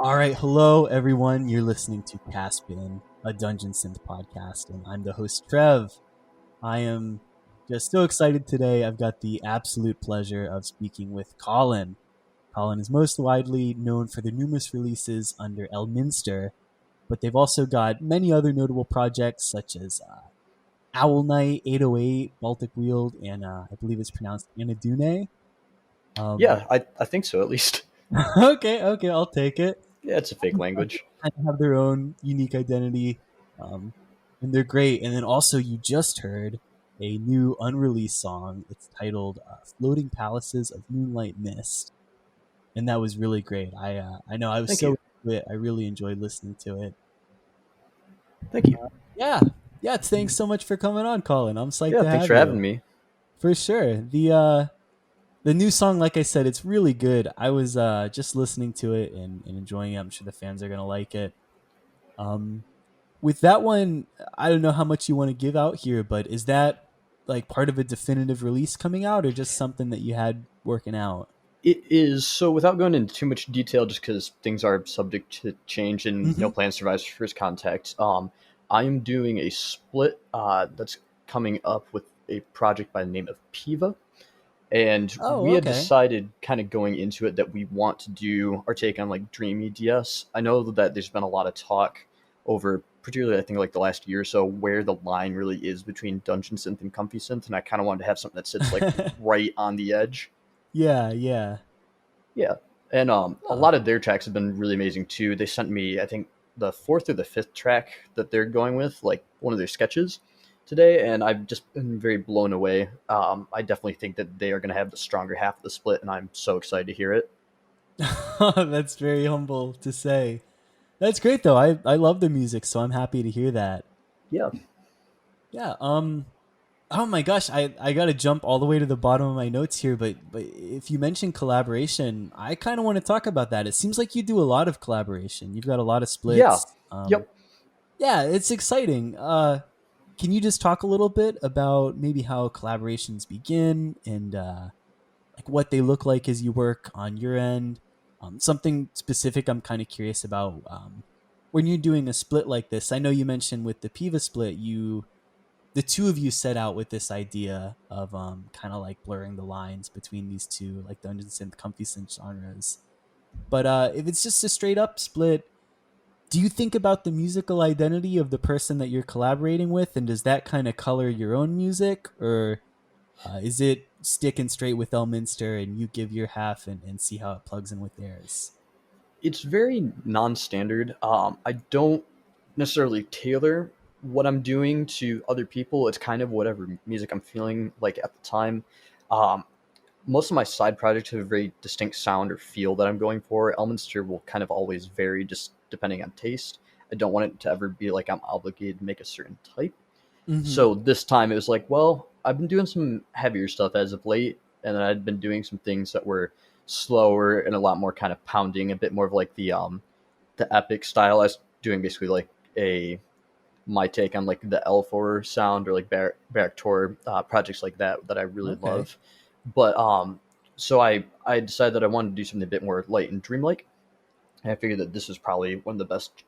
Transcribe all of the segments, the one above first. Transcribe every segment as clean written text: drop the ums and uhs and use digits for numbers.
All right, hello everyone. You're listening to Castbitten, a Dungeon Synth podcast, and I'm the host Trev. I am just so excited today. I've got the absolute pleasure of speaking with Colin. Colin is most widely known for the numerous releases under Elminster, but they've also got many other notable projects such as Owl Knight, 808, Baltic Wield, and I believe it's pronounced Anadune. Yeah, I think so, at least. Okay, I'll take it. Yeah, it's a fake language. Kind of have their own unique identity, and they're great. And then also, you just heard a new unreleased song. It's titled "Floating Palaces of Moonlight Mist," and that was really great. I know I was Thank so you. into it. I really enjoyed listening to it. Thank you. Yeah. Thanks so much for coming on, Colin. I'm psyched Yeah, to thanks have for you. having me. For sure. The new song, like I said, it's really good. I was just listening to it and enjoying it. I'm sure the fans are gonna like it. With that one, I don't know how much you want to give out here, but is that like part of a definitive release coming out, or just something that you had working out? It is, so without going into too much detail, just because things are subject to change and Mm-hmm. plans survives first contact, I am doing a split that's coming up with a project by the name of Piva. And Oh, we had okay. decided kind of going into it that we want to do our take on like dreamy DS. I know that there's been a lot of talk over, particularly I think like the last year or so, where the line really is between dungeon synth and comfy synth, and I kind of wanted to have something that sits like right on the edge. Yeah, yeah. Yeah, and a Oh. lot of their tracks have been really amazing too. They sent me, I think, the fourth or the fifth track that they're going with, like one of their sketches today, and I've just been very blown away. I definitely think that they are going to have the stronger half of the split, and I'm so excited to hear it. That's very humble to say. That's great though. I love the music, so I'm happy to hear that. Yeah, Yeah. Oh my gosh, I gotta jump all the way to the bottom of my notes here, but if you mention collaboration, I kind of want to talk about that. It seems like you do a lot of collaboration. You've got a lot of yeah, splits. yep. Yeah, it's exciting. Can you just talk a little bit about maybe how collaborations begin and like what they look like as you work on your end? Something specific I'm kind of curious about. When you're doing a split like this, I know you mentioned with the Piva split, the two of you set out with this idea of kind of like blurring the lines between these two like dungeon synth, comfy synth genres. But if it's just a straight up split, do you think about the musical identity of the person that you're collaborating with, and does that kind of color your own music, or is it sticking straight with Elminster and you give your half and see how it plugs in with theirs? It's very non-standard. I don't necessarily tailor what I'm doing to other people. It's kind of whatever music I'm feeling like at the time. Um, Most of my side projects have a very distinct sound or feel that I'm going for. Elminster will kind of always vary just depending on taste. I don't want it to ever be like I'm obligated to make a certain type. Mm-hmm. So this time it was like, well, I've been doing some heavier stuff as of late, and then I'd been doing some things that were slower and a lot more kind of pounding, a bit more of like the epic style. I was doing basically like a my take on like the L4 sound or like Barak Tor projects like that I really Okay. love. But so I decided that I wanted to do something a bit more light and dreamlike. And I figured that this was probably one of the best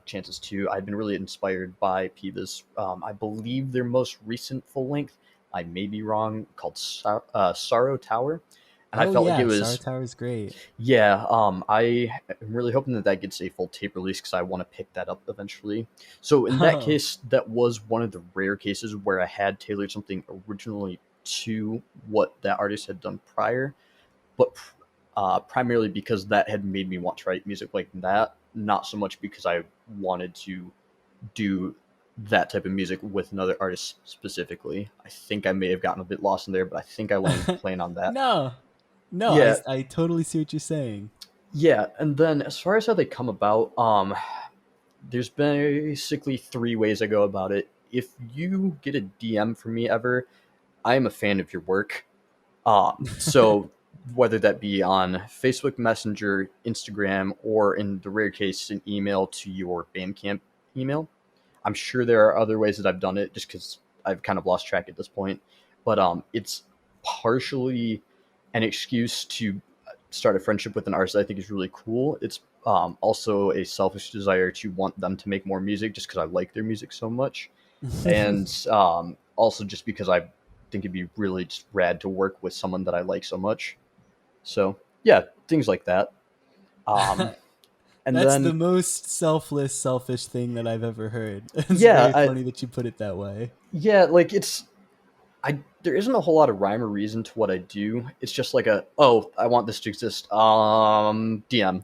chances to. I'd been really inspired by Piva's, I believe their most recent full length, I may be wrong, called Sorrow Tower. And I Oh felt like it yeah, Star was, Tower is great. yeah, I am really hoping that that gets a full tape release because I want to pick that up eventually. So in that Oh. case, that was one of the rare cases where I had tailored something originally to what that artist had done prior, but primarily because that had made me want to write music like that, not so much because I wanted to do that type of music with another artist specifically. I think I may have gotten a bit lost in there, but I think I landed the plane on that. No, no, Yeah, I totally see what you're saying. yeah, and then as far as how they come about, there's basically three ways I go about it. If you get a DM from me ever, I am a fan of your work. So whether that be on Facebook Messenger, Instagram, or in the rare case, an email to your Bandcamp email. I'm sure there are other ways that I've done it just because I've kind of lost track at this point. But it's partially an excuse to start a friendship with an artist that I think is really cool. It's also a selfish desire to want them to make more music just because I like their music so much. And also just because I think it'd be really just rad to work with someone that I like so much. So yeah, things like that. Um, and That's the then most selfless, selfish thing that I've ever heard. It's yeah, very funny that you put it that way. like it's I there isn't a whole lot of rhyme or reason to what I do. It's just like I want this to exist. DM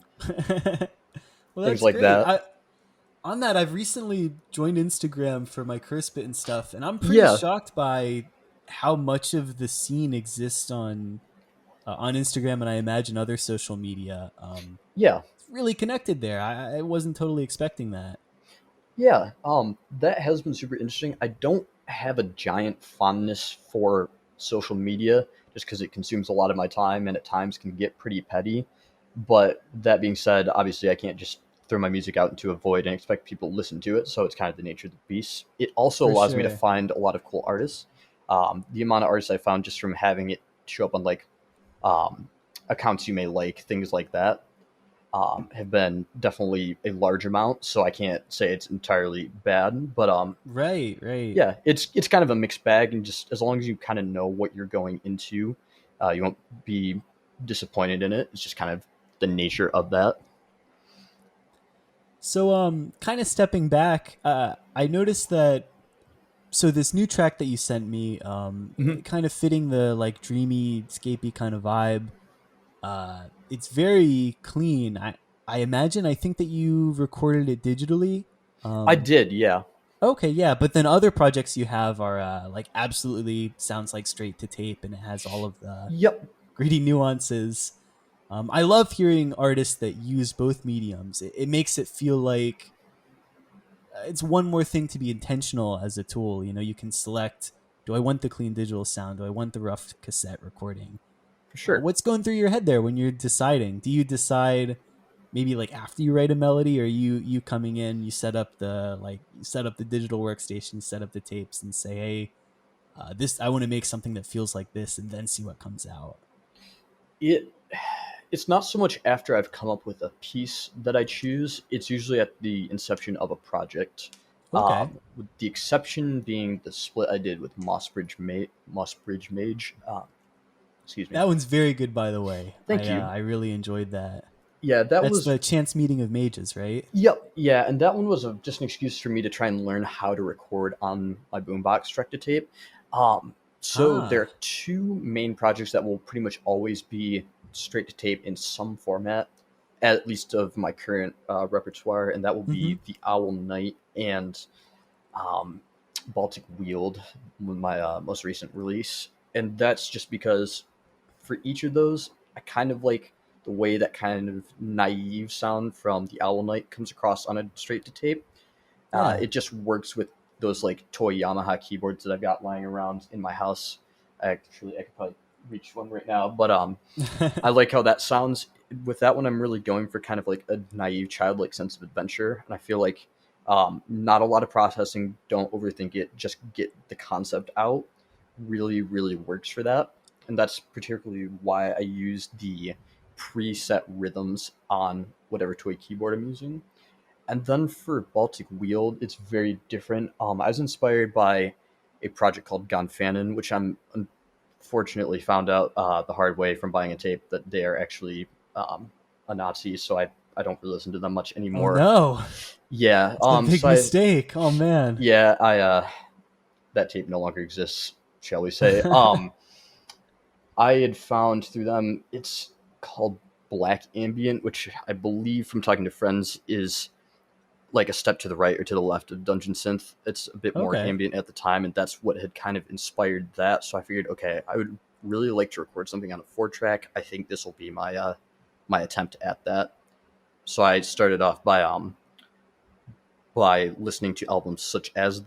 Well, things that's like great. that. On that, I've recently joined Instagram for my Castbitten stuff, and I'm pretty Yeah, shocked by how much of the scene exists on Instagram, and I imagine other social media. yeah, It's really connected there. I wasn't totally expecting that. yeah. That has been super interesting. I don't have a giant fondness for social media just because it consumes a lot of my time and at times can get pretty petty. But that being said, obviously I can't just throw my music out into a void and expect people to listen to it. So it's kind of the nature of the beast. It also For allows me to sure. find a lot of cool artists. The amount of artists I found just from having it show up on like um, accounts you may like, things like that, have been definitely a large amount. So I can't say it's entirely bad, but Right, right. yeah, it's kind of a mixed bag, and just as long as you kind of know what you're going into, You won't be disappointed in it. It's just kind of the nature of that. So, kind of stepping back, I noticed that. So this new track that you sent me, Mhm. kind of fitting the like dreamy, scapey kind of vibe. It's very clean. I imagine. I think that you recorded it digitally. I Um, did, yeah. okay, yeah, but then other projects you have are like absolutely sounds like straight to tape, and it has all of the Yep, gritty nuances. I love hearing artists that use both mediums. It makes it feel like it's one more thing to be intentional as a tool. You know, you can select: do I want the clean digital sound? Do I want the rough cassette recording? for sure. What's going through your head there when you're deciding? Do you decide maybe like after you write a melody, or you coming in, you set up the digital workstation, you set up the tapes, and say, hey, this I want to make something that feels like this, and then see what comes out. It it's not so much after I've come up with a piece that I choose. It's usually at the inception of a project. Okay, With the exception being the split I did with Moss Bridge Mage. Excuse me. that one's very good, by the way. Thank you. I really enjoyed that. Yeah, that That's was. the chance meeting of mages, right? Yep, yeah, and that one was just an excuse for me to try and learn how to record on my boombox direct to tape. So there Ah, are two main projects that will pretty much always be straight to tape in some format, at least of my current repertoire, and that will mm-hmm. be the Owl Knight and um, Baltic Wield, my most recent release. And that's just because for each of those, I kind of like the way that kind of naive sound from the Owl Knight comes across on a straight to tape. Yeah. It just works with those like toy Yamaha keyboards that I've got lying around in my house. I could probably reach one right now, but I like how that sounds. With that one, I'm really going for kind of like a naive, childlike sense of adventure, and I feel like not a lot of processing. Don't overthink it. Just get the concept out. Really, really works for that, and that's particularly why I use the preset rhythms on whatever toy keyboard I'm using. And then for Baltic Wheel, it's very different. I was inspired by a project called Gonfanon, which I'm unfortunately found out the hard way from buying a tape that they are actually a Nazi. So I don't really listen to them much Oh anymore. no, Yeah. it's a big mistake. Oh man. Yeah, I that tape no longer exists, shall we say? I had found through them it's called Black Ambient, which I believe from talking to friends is like a step to the right or to the left of Dungeon Synth. It's a bit more Okay. ambient at the time, and that's what had kind of inspired that. So I figured, okay, I would really like to record something on a 4 track. I think this will be my attempt at that. So I started off by listening to albums such as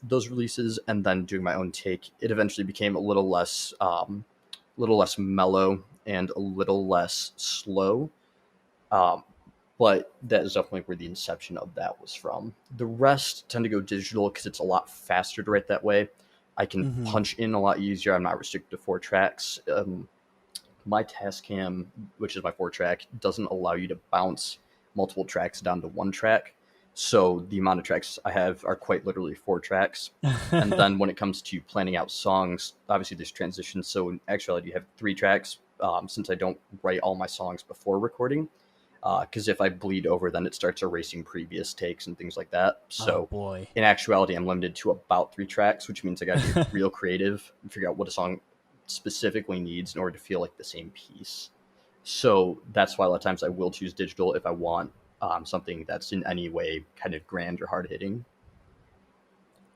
those releases, and then doing my own take. It eventually became little less mellow and a little less slow. Um, but that is definitely where the inception of that was from. The rest tend to go digital because it's a lot faster to write that way. I can Mm-hmm. punch in a lot easier. I'm not restricted to 4 tracks. My Tascam, which is my 4 track, doesn't allow you to bounce multiple tracks down to 1 track. So the amount of tracks I have are quite literally 4 tracks. And then when it comes to planning out songs, obviously there's transitions. So in actuality, you have 3 tracks since I don't write all my songs before recording. Because if I bleed over, then it starts erasing previous takes and things like that. Oh So boy. in actuality, I'm limited to about 3 tracks, which means I got to be real creative and figure out what a song specifically needs in order to feel like the same piece. So that's why a lot of times I will choose digital if I want something that's in any way kind of grand or hard hitting.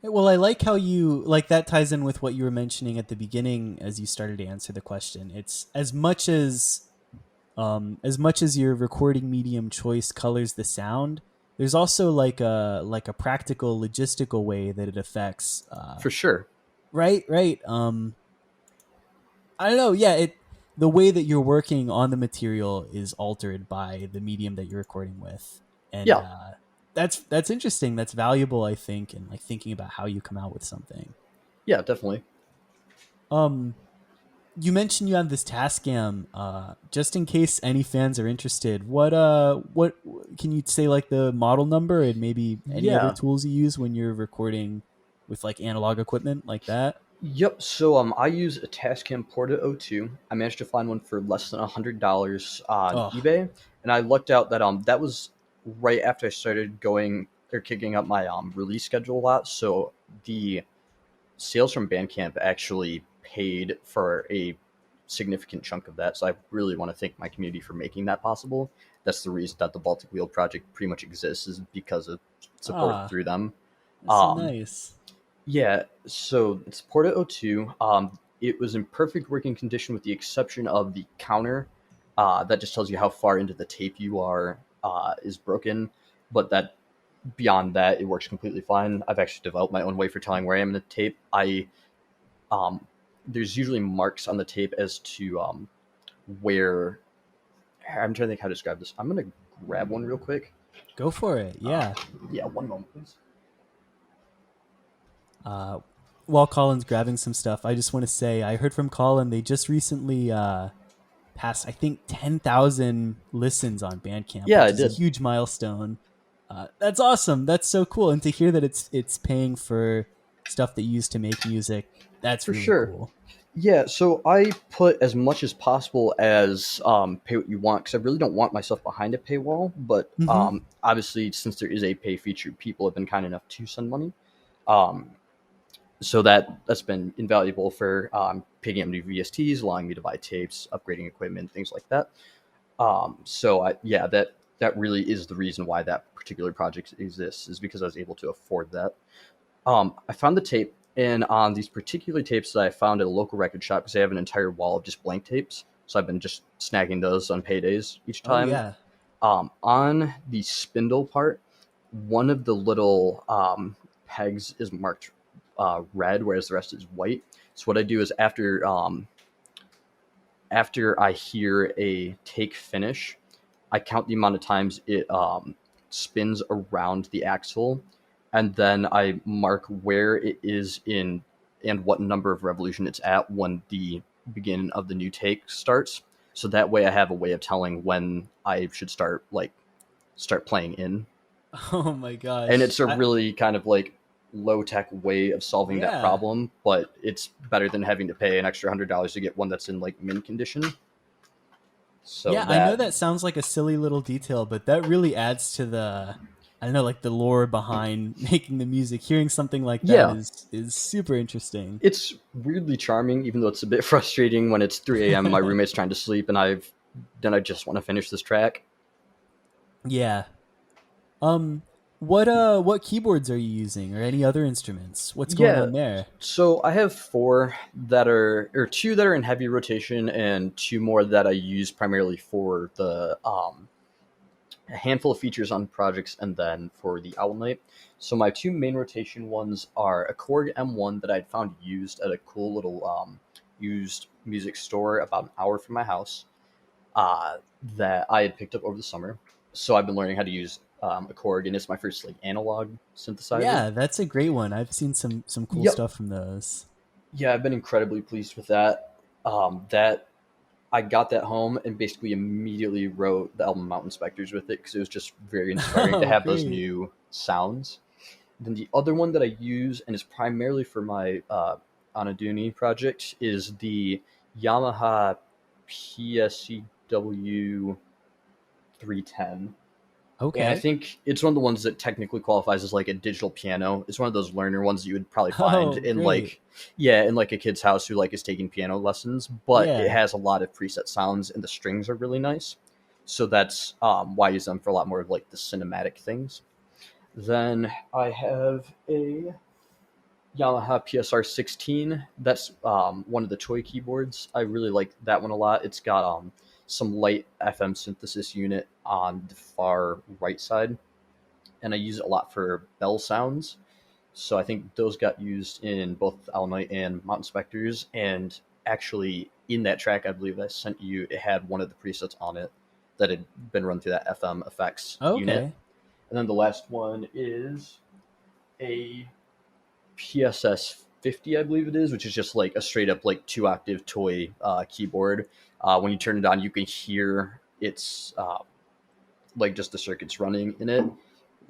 Well, I like how you like that ties in with what you were mentioning at the beginning as you started to answer the question. It's as much as your recording medium choice colors the sound, there's also like a practical logistical way that it affects For sure. right. I don't know, yeah, it the way that you're working on the material is altered by the medium that you're recording with. And Yeah. that's interesting. That's valuable, I think, in like thinking about how you come out with something. Yeah, definitely. Um you mentioned you have this Tascam. Just in case any fans are interested, what can you say like the model number and maybe any other Yeah. tools you use when you're recording with like analog equipment like that? Yep. So I use a Tascam Porta 02. I managed to find one for less than $100 on Oh, eBay, and I lucked out that that was right after I started going or kicking up my release schedule a lot. So the sales from Bandcamp actually paid for a significant chunk of that. So I really want to thank my community for making that possible. That's the reason that the Baltic Wheel project pretty much exists, is because of support ah, through them. that's so Um, nice. yeah, so it's Porta 02. It was in perfect working condition with the exception of the counter. That just tells you how far into the tape you are is broken, but that beyond that, it works completely fine. I've actually developed my own way for telling where I am in the tape. Um, there's usually marks on the tape as to where. I'm trying to think how to describe this. I'm gonna grab one real quick. Go for it. Yeah. Yeah, one moment, please. Uh, while Colin's grabbing some stuff, I just want to say I heard from Colin. They just recently passed, I think, 10,000 listens on Bandcamp, Yeah, I which is a did huge milestone. That's awesome. That's so cool. And to hear that it's paying for stuff that you use to make music, that's for really sure. cool. Yeah, so I put as much as possible as pay what you want, because I really don't want myself behind a paywall. But Mm-hmm. obviously, since there is a pay feature, people have been kind enough to send money. Um, so that's been invaluable for picking up new VSTs, allowing me to buy tapes, upgrading equipment, things like that. That really is the reason why that particular project exists, is because I was able to afford that. I found the tape, and on these particular tapes that I found at a local record shop, because they have an entire wall of just blank tapes, so I've been just snagging those on paydays each Oh time. yeah. On the spindle part, one of the little pegs is marked red, whereas the rest is white. So what I do is after I hear a take finish, I count the amount of times it spins around the axle, and then I mark where it is in and what number of revolution it's at when the beginning of the new take starts. So that way, I have a way of telling when I should start playing in, Oh my and gosh. it's a really kind of like low tech way of solving that Yeah. problem. But it's better than having to pay an extra $100 to get one that's in like mint condition. So Yeah, I know that that sounds like a silly little detail, but that really adds to the, I don't know, like the lore behind making the music. Hearing something like that yeah, is super interesting. it's weirdly charming, even though it's a bit frustrating when it's 3 a.m. My roommate's trying to sleep, and I just want to finish this track. Yeah. Um what keyboards are you using or any other instruments? What's going Yeah, on there? so I have four that are, or two that are in heavy rotation, and two more that I use primarily for the a handful of features on projects, and then for the Owl Night. So my two main rotation ones are a Korg M1 that I'd found used at a cool little used music store about an hour from my house, uh, that I had picked up over the summer. So I've been learning how to use a Korg, and it's my first like analog synthesizer. Yeah, that's a great one. I've seen some cool Yep. stuff from those. Yeah, I've been incredibly pleased with that. That I got that home and basically immediately wrote the album Mountain Specters with it, because it was just very inspiring to Oh, have those great. new sounds. Then the other one that I use, and is primarily for my Anaduni project, is the Yamaha Pscw 310. And I Okay. think it's one of the ones that technically qualifies as like a digital piano. It's one of those learner ones that you would probably find Oh, in great. like, yeah, in like a kid's house who like is taking piano lessons. But it Yeah. has a lot of preset sounds, and the strings are really nice. So that's why I use them for a lot more of like the cinematic things. Then I have a Yamaha Psr16. That's one of the toy keyboards. I really like that one a lot. It's got some light FM synthesis unit on the far right side, and I use it a lot for bell sounds. So I think those got used in both All Night and Mountain Specters. And actually, in that track, I believe I sent you, it had one of the presets on it that had been run through that FM effects unit. Okay. And then the last one is a PSS50, I believe it is, which is just like a straight up like 2 octave toy keyboard. When you turn it on, you can hear it's like just the circuits running in it.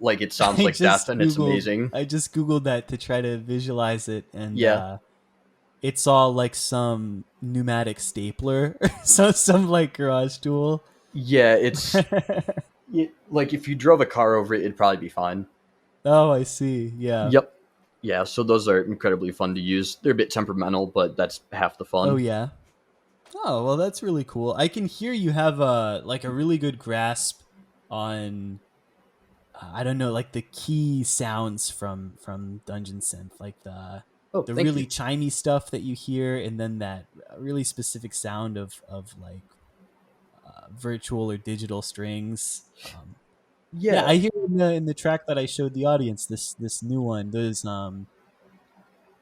Like it sounds like death, and it's amazing. I just googled that to try to visualize it, and Yeah, it's all like some pneumatic stapler, so some like garage tool. Yeah, like if you drove a car over it, it'd probably be fine. Oh, I see. Yeah. Yep. Yeah, so those are incredibly fun to use. They're a bit temperamental, but that's half the Oh, fun. yeah. Oh, well, that's really cool. I can hear you have a like a really good grasp on I don't know, like the key sounds from Dungeon Synth, like Oh, the thank you. really chimey stuff that you hear, and then that really specific sound of like virtual or digital strings. Yeah, Yeah, I hear in the track that I showed the audience this new one. Those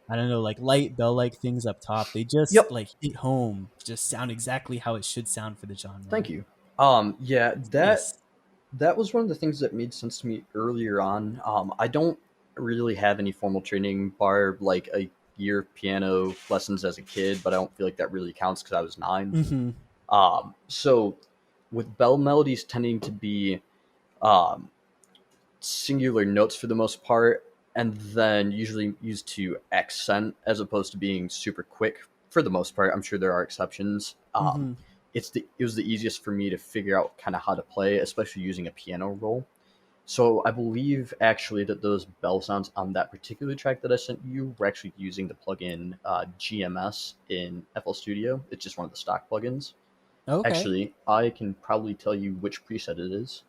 I don't know, like light bell like things up top. They just yep. like hit home, just sound exactly how it should sound for the Thank genre. you. Yeah, It's that nice. that was one of the things that made sense to me earlier on. I don't really have any formal training, bar like a year of piano lessons as a kid, but I don't feel like that really counts because I was 9. Hmm. So with bell melodies tending to be um, singular notes for the most part, and then usually used to accent as opposed to being super quick for the most part. I'm sure there are exceptions. Hmm. It was the easiest for me to figure out kind of how to play, especially using a piano roll. So I believe actually that those bell sounds on that particular track that I sent you were actually using the plugin GMS in FL Studio. It's just one of the stock plugins. Okay. Actually, I can probably tell you which preset it is.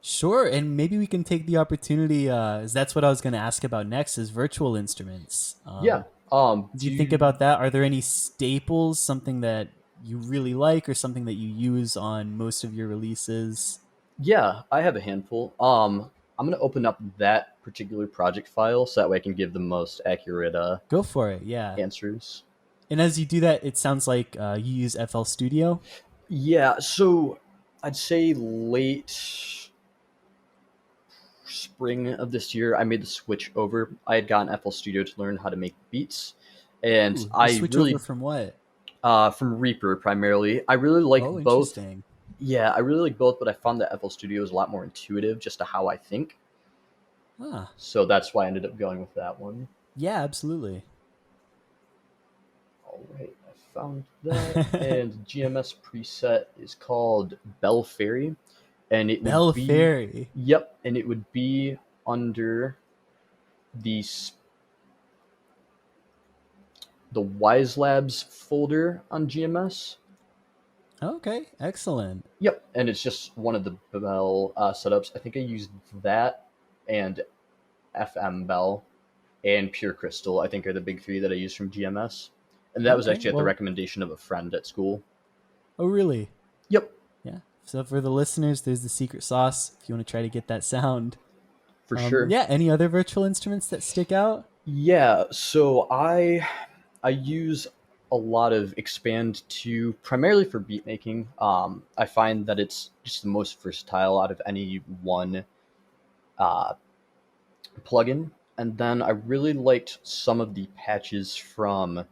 Sure, and maybe we can take the opportunity. Is that's what I was going to ask about next? Is virtual instruments. Yeah. Do Do you think you about that? Are there any staples, something that you really like, or something that you use on most of your releases? Yeah, I have a handful. I'm gonna open up that particular project file so that way I can give the most accurate Go for it. Yeah. answers. And as you do that, it sounds like you use FL Studio. Yeah, so I'd say late spring of this year, I made the switch over. I had gotten FL Studio to learn how to make beats, and Ooh, the I switch over really, from what? from Reaper primarily, I really like Oh, both. interesting. Yeah, I really like both, but I found that FL Studio is a lot more intuitive just to how I think. Ah, So that's why I ended up going with that one. yeah, absolutely. All right, I found that. And GMS preset is called Bell Fairy, and it would Bell be, Fairy. yep, and it would be under the the Wise Labs folder on GMS. Okay, excellent. Yep, and it's just one of the Bell setups. I think I used that and FM Bell and Pure Crystal. I think are the big three that I used from GMS, and that was Okay, actually at the well, recommendation of a friend at school. oh, really? Yep, Yeah. So for the listeners, there's the secret sauce if you want to try to get that sound. for sure. Yeah. Any other virtual instruments that stick out? Yeah, so I use a lot of Expand 2 primarily for beat making. I find that it's just the most versatile out of any one uh, plugin. And then I really liked some of the patches from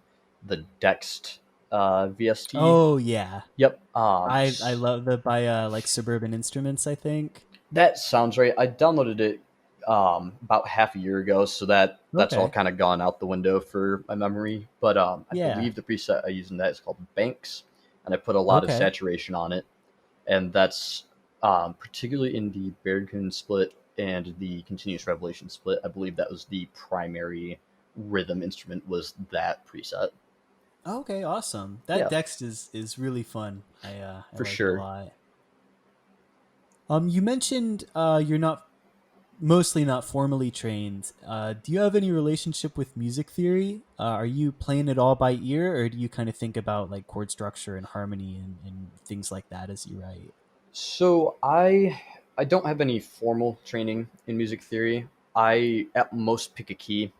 the Dext VST. Oh yeah, Yep. I love the by like Suburban Instruments. I think. That sounds right. I downloaded it about half a year ago, so that's all Okay. kind of gone out the window for my memory. But I Yeah. believe the preset I use in that is called Banks, and I put a lot of Okay. saturation on it, and that's particularly in the Bergkin split and the Continuous Revelation split. I believe that was the primary rhythm instrument was that preset. Okay. Awesome. That Yeah, Dext is really fun. I for like it a sure. lot. You mentioned you're not mostly not formally trained. Do you have any relationship with music theory? Are you playing it all by ear, or do you kind of think about like chord structure and harmony and things like that as you write? So I don't have any formal training in music theory. I at most pick a key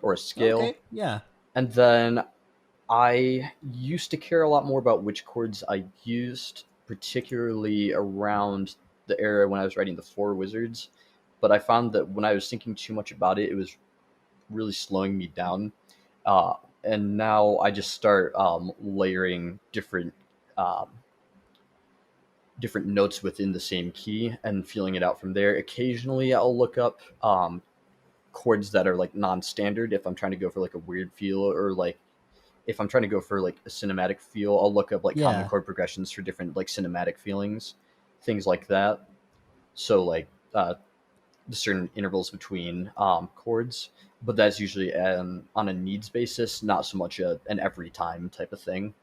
or a scale, Okay, yeah. and then I used to care a lot more about which chords I used, particularly around the era when I was writing the Four Wizards. But I found that when I was thinking too much about it, it was really slowing me down. Uh, and now I just start layering um, different notes within the same key and feeling it out from there. Occasionally, I'll look up chords that are like non-standard if I'm trying to go for like a weird feel or like if I'm trying to go for like a cinematic feel, I'll look up like common Yeah. chord progressions for different like cinematic feelings, things like that. So like the certain intervals between chords, but that's usually on a needs basis, not so much an every time type of thing.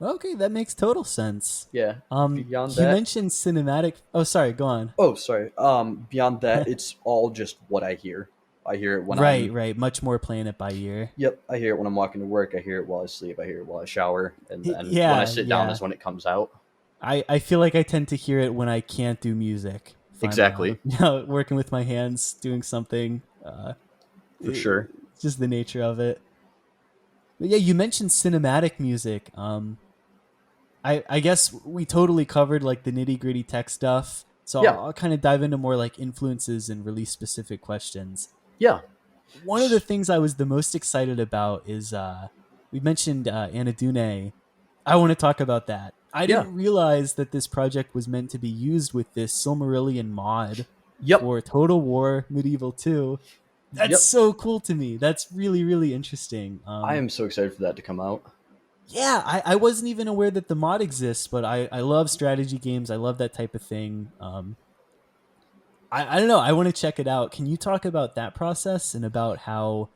Okay, that makes total sense. Yeah. Beyond You that, mentioned cinematic. Oh, sorry. Go on. oh sorry. Beyond that, it's all just what I hear. I hear it when Right, I'm. right. Much more playing it by ear. Yep, I hear it when I'm walking to work. I hear it while I sleep. I hear it while I shower, and then when I Yeah, sit down yeah. is when it comes out. I feel like I tend to hear it when I can't do music. If I'm Exactly, working with my hands, doing something. for sure. It's just the nature of it. But yeah, you mentioned cinematic music. I guess we totally covered like the nitty gritty tech stuff. So Yeah, I'll kind of dive into more like influences and release specific questions. yeah, One of the things I was the most excited about is we mentioned Anadune. I want to talk about that. I yeah. didn't realize that this project was meant to be used with this Silmarillion mod Yep, for Total War Medieval 2. That's yep. so cool to me. That's really, really interesting. I am so excited for that to come out. Yeah, I wasn't even aware that the mod exists, but I love strategy games. I love that type of thing. I don't know. I want to check it out. Can you talk about that process and about how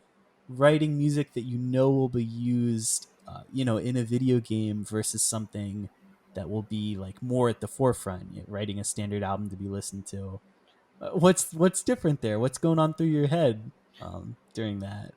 writing music that you know will be used, in a video game versus something that will be like more at the forefront, writing a standard album to be listened to? What's different there? What's going on through your head during that?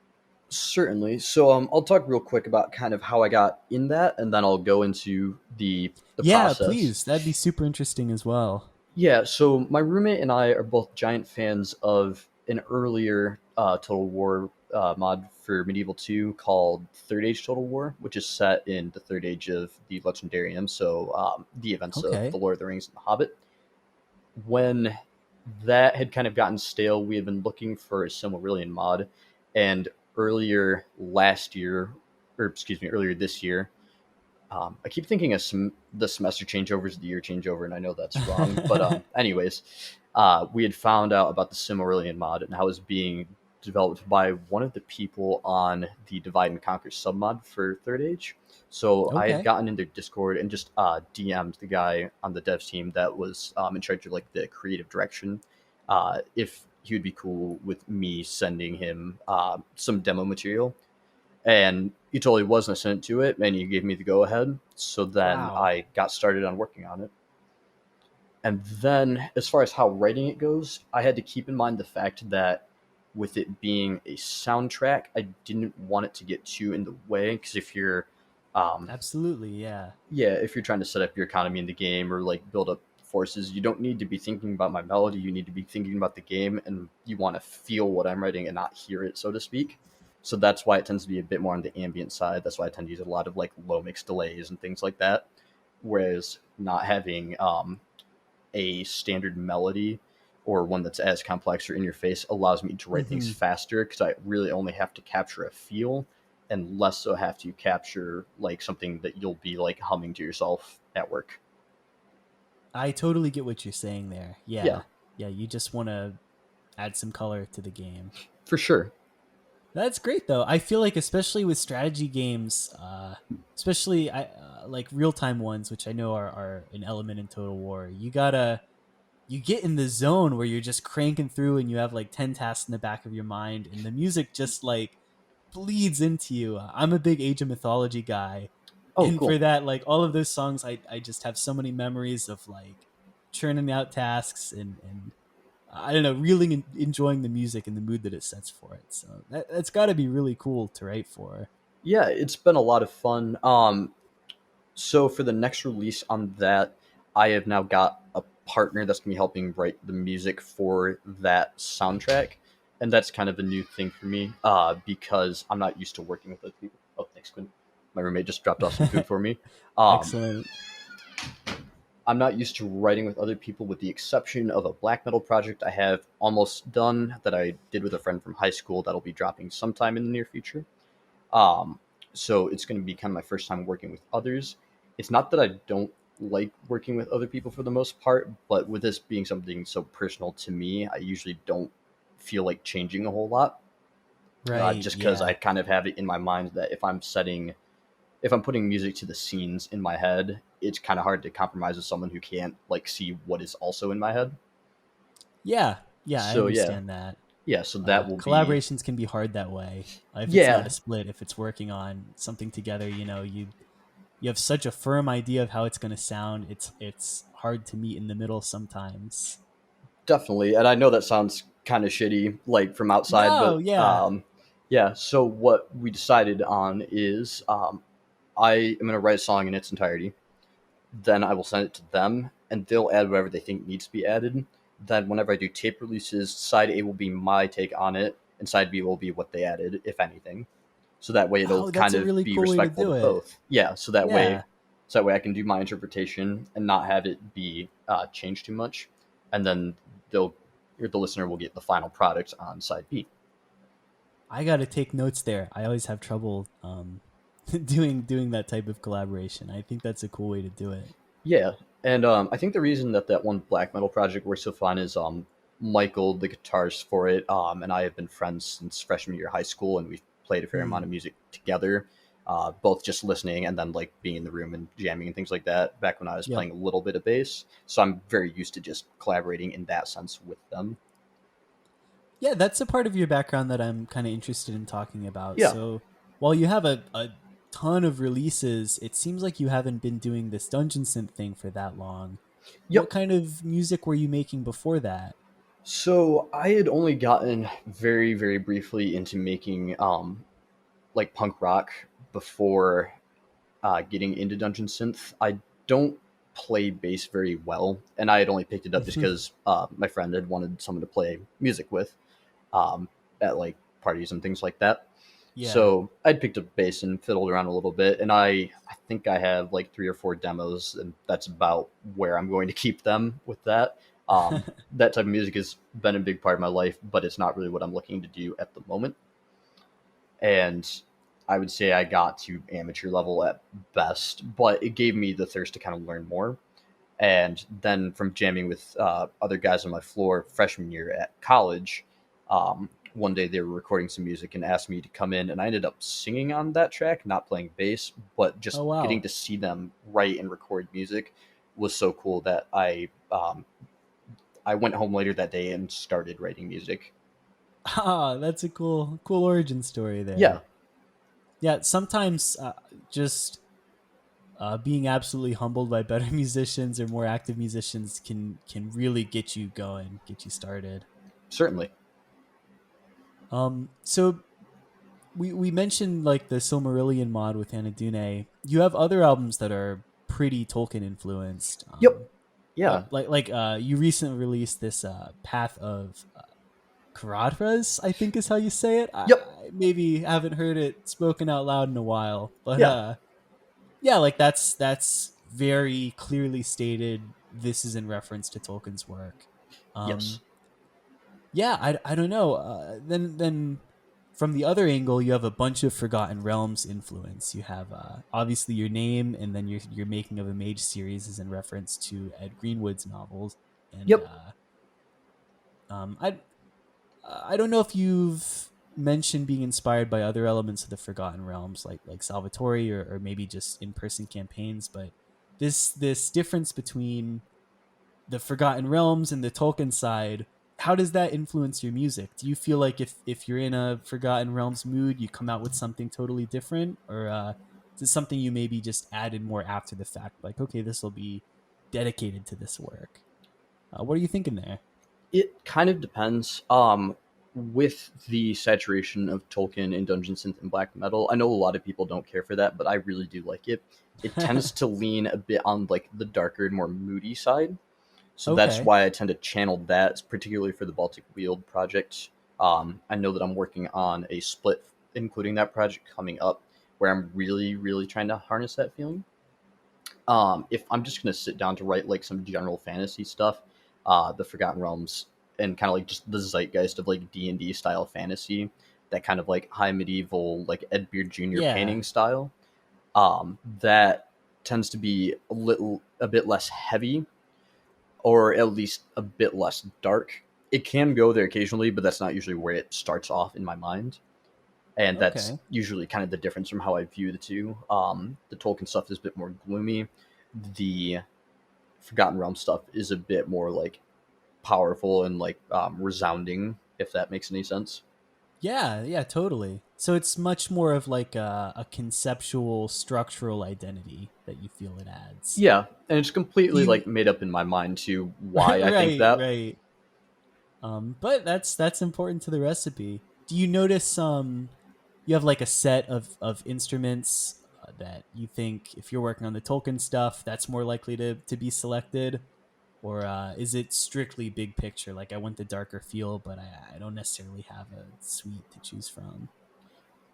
Certainly. So I'll talk real quick about kind of how I got in that, and then I'll go into the Yeah, process. please. That'd be super interesting as well. Yeah. So my roommate and I are both giant fans of an earlier Total War mod for Medieval 2 called Third Age Total War, which is set in the Third Age of the Legendarium, so the events of Okay. the Lord of the Rings and the Hobbit. When that had kind of gotten stale, we had been looking for a Silmarillion mod, and earlier last year, or excuse me, earlier this year, I keep thinking of the semester changeover is the year changeover, and I know that's wrong. But anyways, we had found out about the Silmarillion mod and how it was being developed by one of the people on the Divide and Conquer submod for Third Age. So I had Okay. gotten into Discord and just DM'd the guy on the dev team that was in charge of like the creative direction, if he would be cool with me sending him some demo material, and he totally was, and I sent it to it, and he gave me the go ahead. So then Wow. I got started on working on it. And then, as far as how writing it goes, I had to keep in mind the fact that with it being a soundtrack, I didn't want it to get too in the way. Because if you're, um, Absolutely. Yeah. yeah, if you're trying to set up your economy in the game or like build up forces, you don't need to be thinking about my melody. You need to be thinking about the game, and you want to feel what I'm writing and not hear it, so to speak. So that's why it tends to be a bit more on the ambient side. That's why I tend to use a lot of like low mix delays and things like that. Whereas not having a standard melody or one that's as complex or in your face allows me to write things Hmm. faster because I really only have to capture a feel and less so have to capture like something that you'll be like humming to yourself at work. I totally get what you're saying there. Yeah, Yeah. Yeah. You just want to add some color to the game. for sure. That's great though. I feel like especially with strategy games, especially like real time ones, which I know are an element in Total War. You get in the zone where you're just cranking through and you have like 10 tasks in the back of your mind and the music just like bleeds into you. I'm a big Age of Mythology guy. Oh, And cool. for that, like all of those songs, I just have so many memories of like churning out tasks and I don't know, really enjoying the music and the mood that it sets for it. So that's got to be really cool to write for. Yeah, it's been a lot of fun. So for the next release on that, I have now got a partner that's gonna be helping write the music for that soundtrack, and that's kind of a new thing for me because I'm not used to working with other people. Oh, thanks, Quinn. My roommate just dropped off some food for me. Um, Excellent. I'm not used to writing with other people, with the exception of a black metal project I have almost done that I did with a friend from high school that'll be dropping sometime in the near future. Um, so it's going to be kind of my first time working with others. It's not that I don't like working with other people for the most part, but with this being something so personal to me, I usually don't feel like changing a whole lot. Right. just because I Yeah. kind of have it in my mind that if I'm putting music to the scenes in my head, it's kind of hard to compromise with someone who can't like see what is also in my head. Yeah. Yeah. I So understand that. so that will be Collaborations can be hard that way. If it's not yeah, a split, if it's working on something together, you have such a firm idea of how it's going to sound. It's hard to meet in the middle sometimes. definitely. And I know that sounds kind of shitty, like from outside, No, but yeah. yeah. So what we decided on is I am going to write a song in its entirety. Then I will send it to them, and they'll add whatever they think needs to be added. Then whenever I do tape releases, side A will be my take on it, and side B will be what they added, if anything. So that way it'll Oh, that's kind a of really be cool way to respectful to do it. both. Yeah. Yeah. So that way I can do my interpretation and not have it be changed too much, and then they'll the listener will get the final product on side B. I got to take notes there. I always have trouble doing that type of collaboration. I think that's a cool way to do it. Yeah, and I think the reason that that one black metal project works so fun is Michael, the guitarist for it, and I have been friends since freshman year of high school, and we've played a fair amount Hmm. of music together, both just listening and then like being in the room and jamming and things like that. Back when I was Yep. playing a little bit of bass, so I'm very used to just collaborating in that sense with them. Yeah, that's a part of your background that I'm kind of interested in talking about. Yeah. So, while you have a ton of releases, it seems like you haven't been doing this dungeon synth thing for that long. What Yep. kind of music were you making before that? So I had only gotten very, very briefly into making like punk rock before getting into dungeon synth. I don't play bass very well, and I had only picked it up just because my friend had wanted someone to play music with at like parties and things like that. Yeah. So I'd picked up bass and fiddled around a little bit, and I think I have like 3 or 4 demos, and that's about where I'm going to keep them with that. That type of music has been a big part of my life, but it's not really what I'm looking to do at the moment. And I would say I got to amateur level at best, but it gave me the thirst to kind of learn more. And then from jamming with other guys on my floor freshman year at college, one day they were recording some music and asked me to come in, and I ended up singing on that track, not playing bass, but just Oh getting wow. to see them write and record music was so cool that I went home later that day and started writing music. Ah, that's a cool origin story Yeah, there. Yeah, sometimes just being absolutely humbled by better musicians or more active musicians can really get you going, get you started. certainly. So we mentioned like the Silmarillion mod with Anadune. You have other albums that are pretty Tolkien influenced. Yep. Yeah. You recently released this Path of Karadras, I think is how you say it. Yep. I maybe haven't heard it spoken out loud in a while, but Yeah. yeah, like that's very clearly stated. This is in reference to Tolkien's work. Yes. Um, yeah, I don't know. Then from the other angle, you have a bunch of Forgotten Realms influence. You have obviously your name, and then your making of a mage series is in reference to Ed Greenwood's novels. And Yep. um, I I don't know if you've mentioned being inspired by other elements of the Forgotten Realms, like Salvatore or maybe just in person campaigns, but this difference between the Forgotten Realms and the Tolkien side, how does that influence your music? Do you feel like if you're in a Forgotten Realms mood, you come out with something totally different, or is it something you maybe just added more after the fact? Like, okay, this will be dedicated to this work. What are you thinking there? It kind of depends. With the saturation of Tolkien in Dungeon Synth and Black Metal, I know a lot of people don't care for that, but I really do like it. It tends to lean a bit on like the darker and more moody side, so that's Okay. why I tend to channel that, particularly for the Baltic Wield project. I know that I'm working on a split, including that project coming up, where I'm really, really trying to harness that feeling. If I'm just gonna sit down to write like some general fantasy stuff, the Forgotten Realms and kind of like just the zeitgeist of like D&D style fantasy, that kind of like high medieval like Ed Beard Jr. Yeah. painting style, that tends to be a bit less heavy, or at least a bit less dark. It can go there occasionally, but that's not usually where it starts off in my mind. and that's Okay. usually kind of the difference from how I view the two. The Tolkien stuff is a bit more gloomy. The Forgotten Realm stuff is a bit more like powerful and like resounding, if that makes any sense. Yeah, yeah, totally. So it's much more of like a conceptual, structural identity that you feel it adds. Yeah, and it's Do completely you like made up in my mind too why I think right, that. right. But that's important to the recipe. Do you notice you have like a set of instruments that you think if you're working on the Tolkien stuff, that's more likely to be selected? Or is it strictly big picture? Like I want the darker feel, but I don't necessarily have a suite to choose from.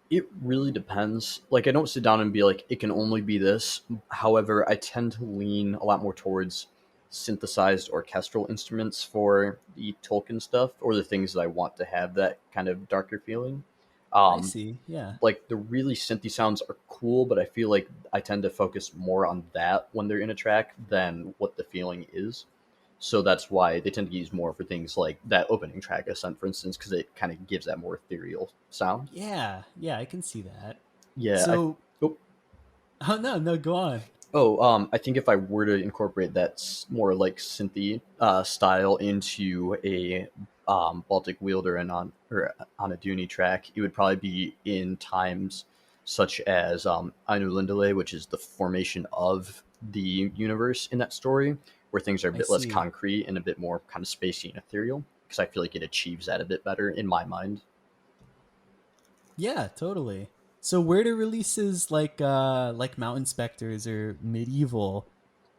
It really depends. Like, I don't sit down and be like, it can only be this. However, I tend to lean a lot more towards synthesized orchestral instruments for the Tolkien stuff, or the things that I want to have that kind of darker feeling. I Um, see. Yeah. like the really synthy sounds are cool, but I feel like I tend to focus more on that when they're in a track than what the feeling is. So that's why they tend to use more for things like that opening track, Ascent, for instance, because it kind of gives that more ethereal sound. Yeah. Yeah, I can see that. Yeah, So, oh, oh no, no, go on. I think if I were to incorporate that more like synthy style into a Baltic Wielder and on a Dooney track, it would probably be in times such as Ainu Lindale, which is the formation of the universe in that story, where things are a I bit less see. concrete and a bit more kind of spacey and ethereal. Because I feel like it achieves that a bit better in my mind. Yeah, totally. So where do releases like Mountain Spectres or Medieval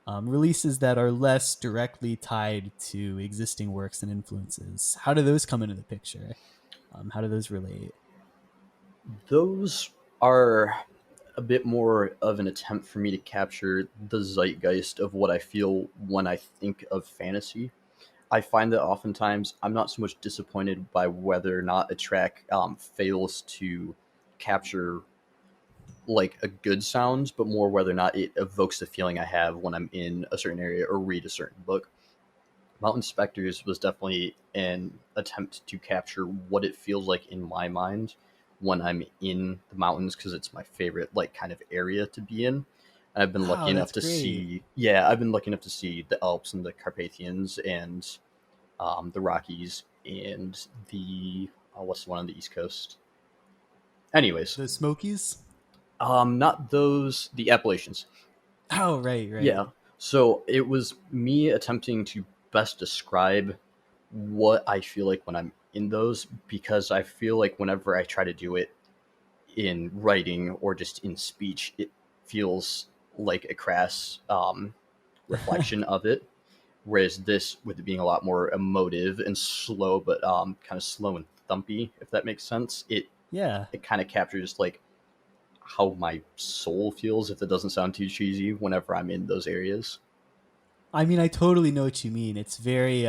releases that are less directly tied to existing works and influences? How do those come into the picture? How do those relate? Those are a bit more of an attempt for me to capture the zeitgeist of what I feel when I think of fantasy. I find that oftentimes I'm not so much disappointed by whether or not a track fails to capture like a good sound, but more whether or not it evokes the feeling I have when I'm in a certain area or read a certain book. Mountain Spectres was definitely an attempt to capture what it feels like in my mind when I'm in the mountains, because it's my favorite like kind of area to be in. And I've been lucky Oh, enough that's to great. see, yeah, I've been lucky enough to see the Alps and the Carpathians and the Rockies and the what's the one on the East Coast? Anyways, The Smokies? not those, the Appalachians. Oh, right, right. Yeah. So it was me attempting to best describe what I feel like when I'm in those, because I feel like whenever I try to do it in writing or just in speech, it feels like a crass reflection of it. Whereas this, with it being a lot more emotive and slow, but kind of slow and thumpy, if that makes sense, Yeah. it kind of captures like how my soul feels, if it doesn't sound too cheesy, whenever I'm in those areas. I mean, I totally know what you mean. It's very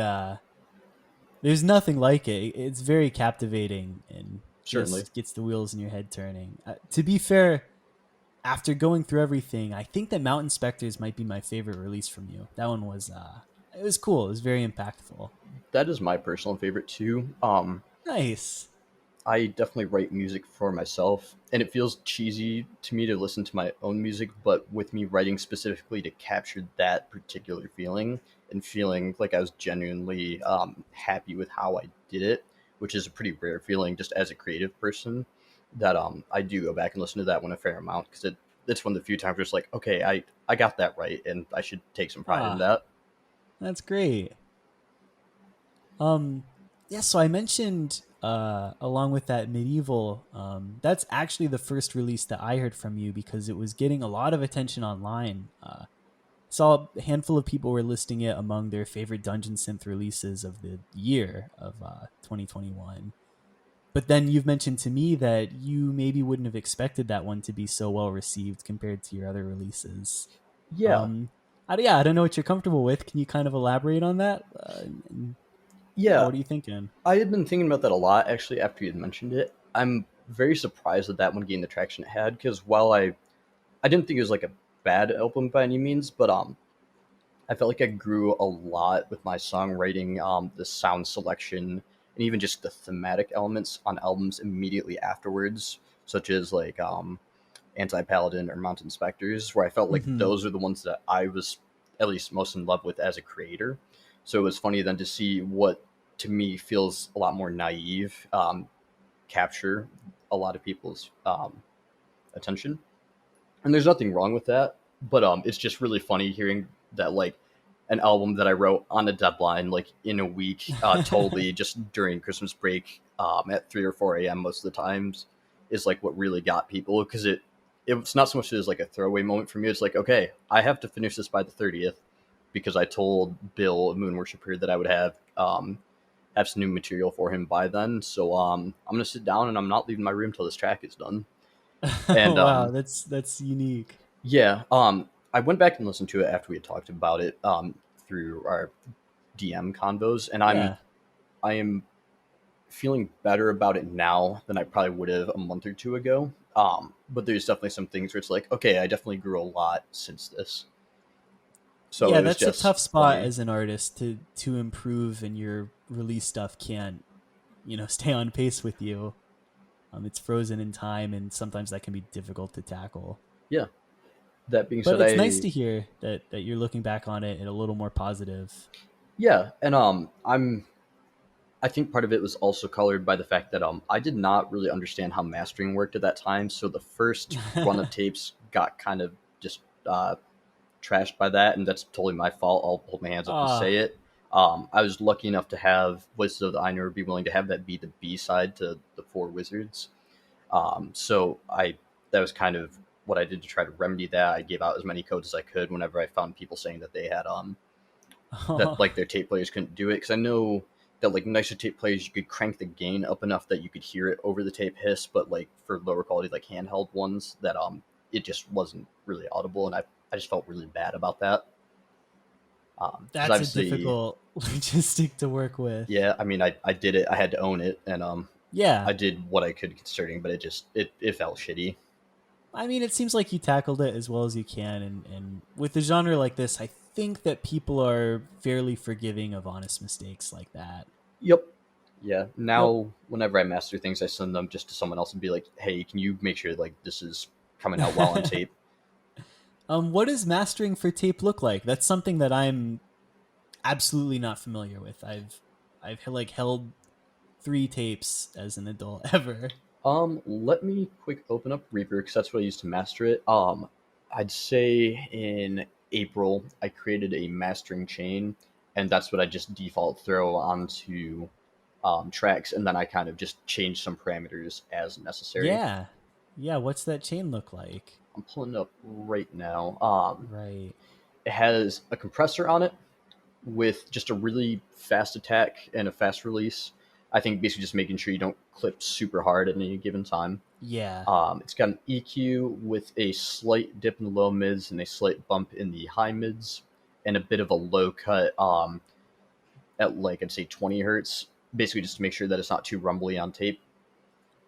there's nothing like it. It's very captivating and Certainly. just gets the wheels in your head turning. To be fair, after going through everything, I think that Mountain Spectres might be my favorite release from you. That one was it was cool. It was very impactful. That is my personal favorite too. Nice. I definitely write music for myself, and it feels cheesy to me to listen to my own music, but with me writing specifically to capture that particular feeling and feeling like I was genuinely happy with how I did it, which is a pretty rare feeling just as a creative person, that I do go back and listen to that one a fair amount, because it's one of the few times where it's like, okay, I got that right, and I should take some pride in Ah, that. that's great. Um, yeah, so I mentioned along with that medieval, that's actually the first release that I heard from you because it was getting a lot of attention online. Saw a handful of people were listing it among their favorite dungeon synth releases of the year of 2021. But then you've mentioned to me that you maybe wouldn't have expected that one to be so well received compared to your other releases. Yeah. Yeah, I don't know what you're comfortable with. Can you kind of elaborate on that? Yeah, Yeah, what are you thinking? I had been thinking about that a lot actually after you had mentioned it. I'm very surprised that that one gained the traction it had, because while I didn't think it was like a bad album by any means, but I felt like I grew a lot with my songwriting, the sound selection, and even just the thematic elements on albums immediately afterwards. such as like Anti-Paladin or Mountain Specters, where I felt like Hmm. those are the ones that I was at least most in love with as a creator. So it was funny then to see what to me feels a lot more naive capture a lot of people's attention. And there's nothing wrong with that, but it's just really funny hearing that like an album that I wrote on a deadline, like in a week, totally just during Christmas break, at 3 or 4 a.m. most of the times, is like what really got people because it's not so much as like a throwaway moment for me. It's like, okay, I have to finish this by the 30th because I told Bill Moon Worshipper that I would have some new material for him by then. So I'm gonna sit down and I'm not leaving my room till this track is done. And Wow, that's unique. yeah, I went back and listened to it after we had talked about it through our DM convos, and Yeah. I am feeling better about it now than I probably would have a month or two ago. But there's definitely some things where it's like, okay, I definitely grew a lot since this. So Yeah, it was that's a just tough spot funny. as an artist to improve, and your release stuff can't, stay on pace with you. It's frozen in time, and sometimes that can be difficult to tackle. Yeah. That being But said, it's nice to hear that you're looking back on it and a little more positive. yeah, and I think part of it was also colored by the fact that I did not really understand how mastering worked at that time. So the first run of tapes got kind of just trashed by that, and that's totally my fault. I'll hold my hands up and say Ah, it. I was lucky enough to have Voices of the Ainur be willing to have that be the B side to the Four Wizards. So I that was kind of what I did to try to remedy that. I gave out as many codes as I could whenever I found people saying that they had that like their tape players couldn't do it, because I know that like nicer tape players you could crank the gain up enough that you could hear it over the tape hiss, but like for lower quality like handheld ones that it just wasn't really audible, and I just felt really bad about that. Because that's a obviously, difficult logistic to work with. yeah, I mean, I did it, I had to own it, and Yeah, I did what I could concerning, but it felt shitty. I mean, it seems like you tackled it as well as you can, and with a genre like this, I think that people are fairly forgiving of honest mistakes like that. Yep. Yeah. Yep. Now, whenever I master things, I send them just to someone else and be like, "Hey, can you make sure like this is coming out well on tape?" What does mastering for tape look like? That's something that I'm absolutely not familiar with. I've like held 3 tapes as an adult ever. Let me quick open up Reaper because that's what I use to master it. I'd say in April I created a mastering chain, and that's what I just default throw onto tracks, and then I kind of just change some parameters as necessary. Yeah. Yeah, what's that chain look like? I'm pulling it up right now. Right. It has a compressor on it with just a really fast attack and a fast release. I think basically just making sure you don't clip super hard at any given time. Yeah. It's got an EQ with a slight dip in the low mids and a slight bump in the high mids, and a bit of a low cut at like I'd say 20 hertz, basically just to make sure that it's not too rumbly on tape.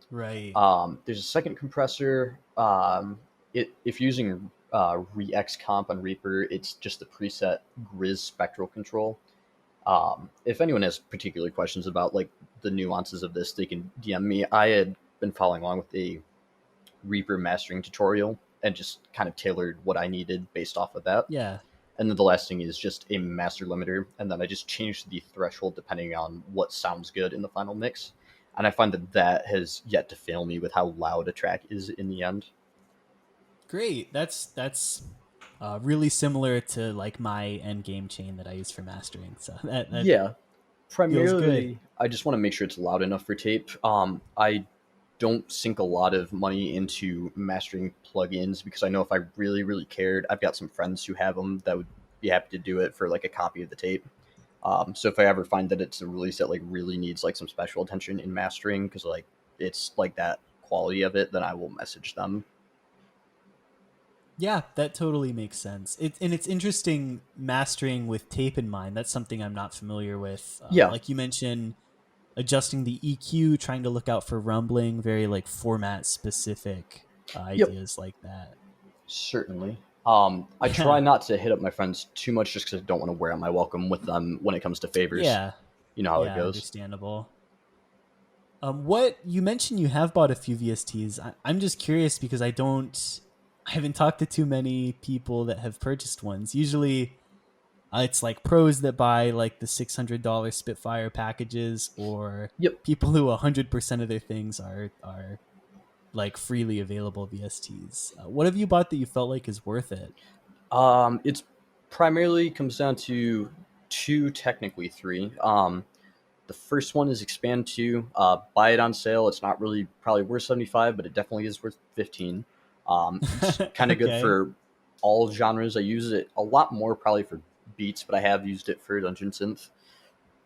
Right. There's a second compressor. If using Rex comp on Reaper, it's just the preset Grizz spectral control. If anyone has particular questions about like the nuances of this, they can DM me. I had been following along with a Reaper mastering tutorial and just kind of tailored what I needed based off of that. Yeah. And then the last thing is just a master limiter, and then I just changed the threshold depending on what sounds good in the final mix. And I find that that has yet to fail me with how loud a track is in the end. Great. That's really similar to like my end game chain that I use for mastering. So that Yeah, feels good. primarily I just want to make sure it's loud enough for tape. I don't sink a lot of money into mastering plugins because I know if I really, really cared, I've got some friends who have them that would be happy to do it for like a copy of the tape. So if I ever find that it's a release that like really needs like some special attention in mastering because like it's like that quality of it, then I will message them. Yeah, that totally makes sense. And it's interesting mastering with tape in mind. That's something I'm not familiar with. Yeah, Like you mentioned, adjusting the EQ, trying to look out for rumbling, very like format specific yep, ideas like that. certainly. I try Yeah, not to hit up my friends too much just because I don't want to wear out my welcome with them when it comes to favors. yeah, You know how it yeah. goes. Understandable. What you mentioned, you have bought a few VSTs. I'm just curious because I haven't talked to too many people that have purchased ones. Usually, it's like pros that buy like the $600 Spitfire packages, or Yep. people who 100% of their things are like freely available VSTs. What have you bought that you felt like is worth it? It's primarily comes down to two, technically three. The first one is Expand 2. Buy it on sale. It's not really probably worth 75, but it definitely is worth 15. It's kind of good Okay. for all genres. I use it a lot more probably for beats, but I have used it for dungeon synth.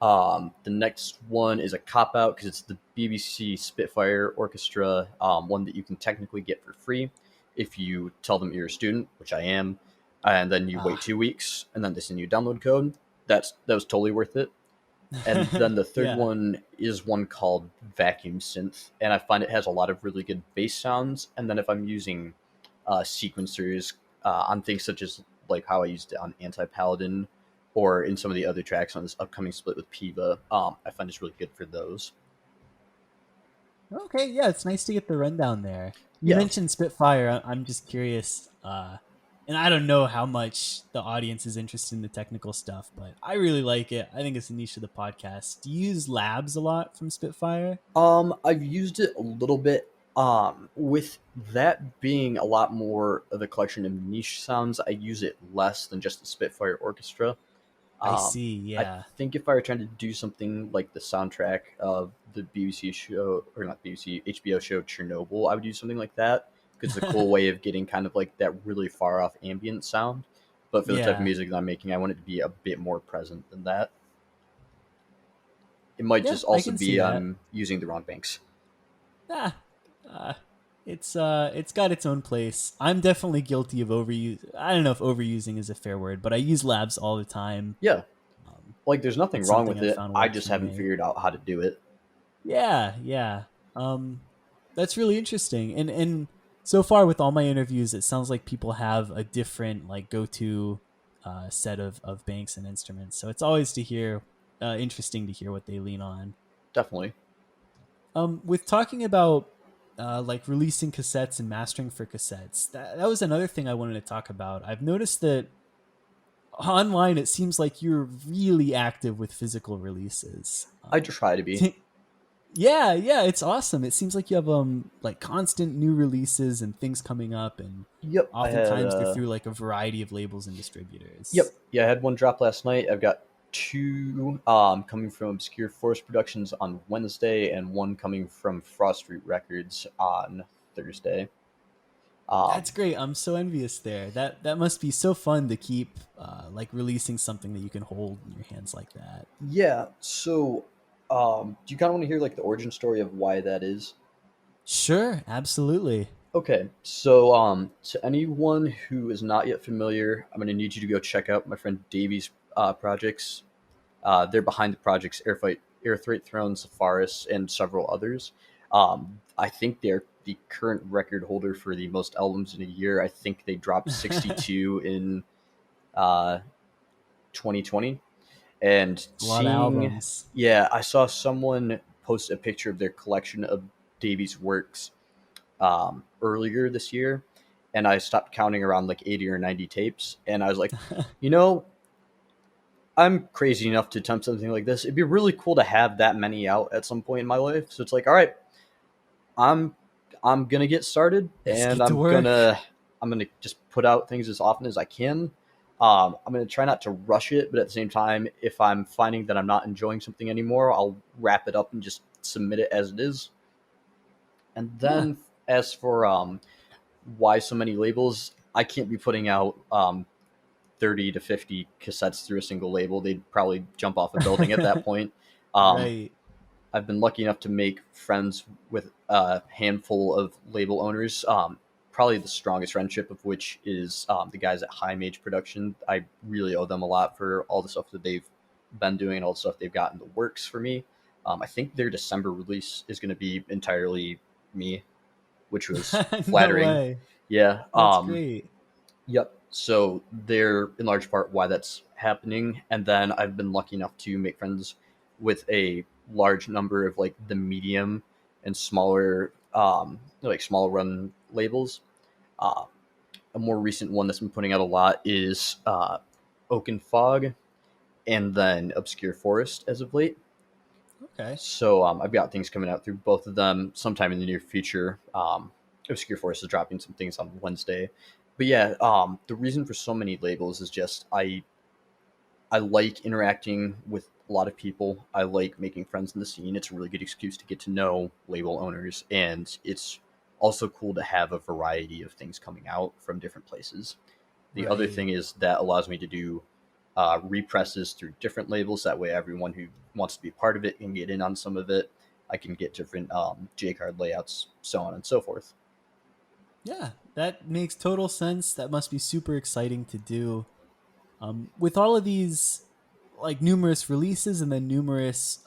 The next one is a cop out because it's the BBC Spitfire Orchestra, one that you can technically get for free if you tell them you're a student, which I am, and then you wait Ah. 2 weeks and then they send you a download code. That was totally worth it. And then the third Yeah. one is one called Vacuum Synth, and I find it has a lot of really good bass sounds. And then if I'm using sequencers on things such as like how I used it on Anti Paladin or in some of the other tracks on this upcoming split with Piva, I find it's really good for those. Okay, yeah, it's nice to get the rundown there. You Yeah. mentioned Spitfire. I'm just curious, and I don't know how much the audience is interested in the technical stuff, but I really like it. I think it's a niche of the podcast. Do you use labs a lot from Spitfire? I've used it a little bit. With that being a lot more of a collection of niche sounds, I use it less than just the Spitfire Orchestra. I Um, see. I Yeah. think if I were trying to do something like the soundtrack of the BBC show, or not BBC, HBO show Chernobyl, I would use something like that because it's a cool way of getting kind of like that really far off ambient sound. But for the type of Yeah. music that I'm making, I want it to be a bit more present than that. It might Yeah, just I also can see be that. I'm using the wrong banks. Ah, uh, it's got its own place. I'm definitely guilty of overuse. I don't know if overusing is a fair word, but I use labs all the time. Yeah, Um, like there's nothing it's wrong something with I've it. found I works just for haven't me. figured out how to do it. Yeah, yeah. That's really interesting. And so far with all my interviews, it sounds like people have a different like go to set of banks and instruments. So it's always to hear interesting to hear what they lean on. Definitely. With talking about like releasing cassettes and mastering for cassettes, that was another thing I wanted to talk about. I've noticed that online it seems like you're really active with physical releases. I try to be. Yeah, yeah, it's awesome. It seems like you have like constant new releases and things coming up, and Yep, I had oftentimes they're through like a variety of labels and distributors. Yep. Yeah, I had one drop last night. I've got two coming from Obscure Forest Productions on Wednesday, and one coming from Frost Root Records on Thursday. That's Um, great. I'm so envious there. That must be so fun to keep like releasing something that you can hold in your hands like that. yeah. So, do you kind of want to hear like the origin story of why that is? Sure, absolutely. Okay. So, to anyone who is not yet familiar, I'm going to need you to go check out my friend Davey's projects. They're behind the projects Airthreat Throne, Sepharis, and several others. I think they're the current record holder for the most albums in a year. I think they dropped 62 in uh, 2020. And A lot of seeing, albums. yeah, I saw someone post a picture of their collection of Davies' works earlier this year, and I stopped counting around like 80 or 90 tapes. And I was like, you know, I'm crazy enough to attempt something like this. It'd be really cool to have that many out at some point in my life. So it's like, all right, I'm I'm gonna get started, Let's and get to work. I'm gonna just put out things as often as I can. I'm gonna try not to rush it, but at the same time, if I'm finding that I'm not enjoying something anymore, I'll wrap it up and just submit it as it is. And Yeah. then as for why so many labels, I can't be putting out 30 to 50 cassettes through a single label. They'd probably jump off a building at that point. Um, Right. I've been lucky enough to make friends with a handful of label owners. Probably the strongest friendship of which is the guys at High Mage Production. I really owe them a lot for all the stuff that they've been doing and all the stuff they've got in the works for me. I think their December release is going to be entirely me, which was No flattering. way. Yeah. That's great. Yep. So they're in large part why that's happening. And then I've been lucky enough to make friends with a large number of like the medium. and smaller, like small run labels. Uh, a more recent one that's been putting out a lot is Oak and Fog, and then Obscure Forest as of late. Okay. So I've got things coming out through both of them sometime in the near future. Obscure Forest is dropping some things on Wednesday, but yeah, the reason for so many labels is just I like interacting with a lot of people. I like making friends in the scene. It's a really good excuse to get to know label owners, and it's also cool to have a variety of things coming out from different places. The other Right. thing is that allows me to do represses through different labels. That way, everyone who wants to be part of it can get in on some of it. I can get different J card layouts, so on and so forth. Yeah, that makes total sense. That must be super exciting to do. With all of these, like numerous releases and then numerous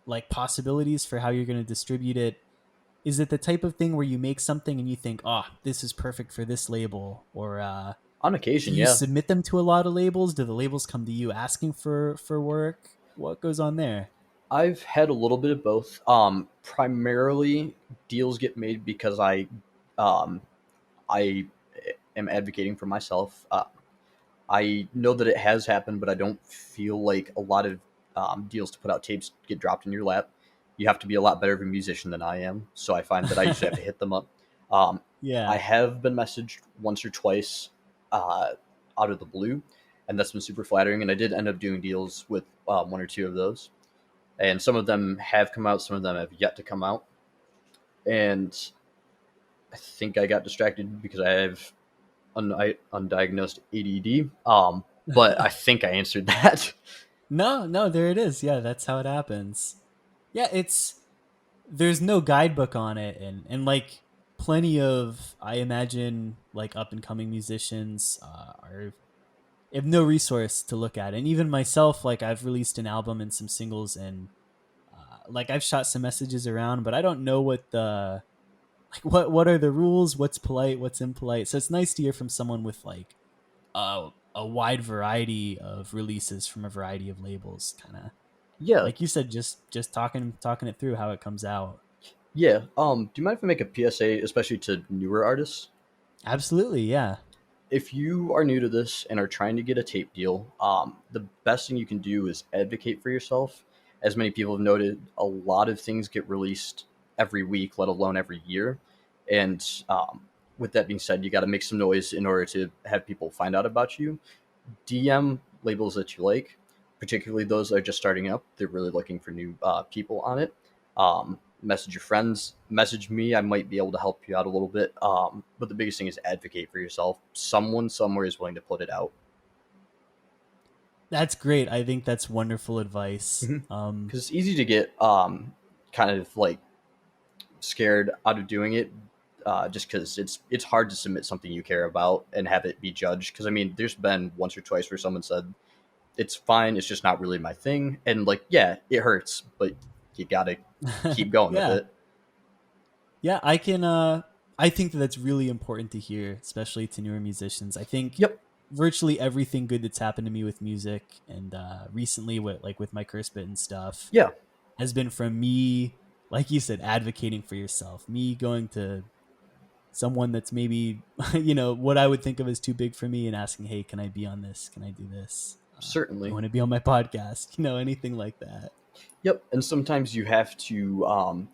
like possibilities for how you're going to distribute it, is it the type of thing where you make something and you think, oh, this is perfect for this label, or On do occasion, you yeah, submit them to a lot of labels? Do the labels come to you asking for work? What goes on there? I've had a little bit of both. Primarily, deals get made because um, I am advocating for myself. I know that it has happened, but I don't feel like a lot of deals to put out tapes get dropped in your lap. You have to be a lot better of a musician than I am, so I find that I usually have to hit them up. Um, I Yeah. have been messaged once or twice uh, out of the blue, and that's been super flattering. And I did end up doing deals with one or two of those, and some of them have come out, some of them have yet to come out. And I think I got distracted because I have undiagnosed ADD. But I think I answered that. No, no, there it is. Yeah, that's how it happens. Yeah, it's there's no guidebook on it, and like plenty of, I imagine, like up and coming musicians are have no resource to look at. And even myself, like I've released an album and some singles, and like I've shot some messages around, but I don't know what the like what are the rules, what's polite, what's impolite. So it's nice to hear from someone with like a wide variety of releases from a variety of labels, kind of Yeah, like you said, just talking it through how it comes out. yeah. Do you mind if I make a PSA, especially to newer artists? Absolutely, yeah. If you are new to this and are trying to get a tape deal, the best thing you can do is advocate for yourself. As many people have noted, a lot of things get released every week, let alone every year. And with that being said, you got to make some noise in order to have people find out about you. DM labels that you like, particularly those that are just starting up. They're really looking for new people on it. Message your friends, message me. I might be able to help you out a little bit. But the biggest thing is advocate for yourself. Someone somewhere is willing to put it out. That's great. I think that's wonderful advice. Because it's easy to get kind of like scared out of doing it, just because it's hard to submit something you care about and have it be judged. Because I mean, there's been once or twice where someone said it's fine, it's just not really my thing, and like, yeah, it hurts, but you gotta keep going with Yeah. it. Yeah, I think that that's really important to hear, especially to newer musicians. I think Yep. virtually everything good that's happened to me with music, and recently with my Castbitten stuff, Yeah. has been from me, like you said, advocating for yourself. Me going to someone that's maybe what I would think of as too big for me and asking, "Hey, can I be on this? Can I do this? Do you Certainly. want to be on my podcast?" Anything like that. Yep. And sometimes you have to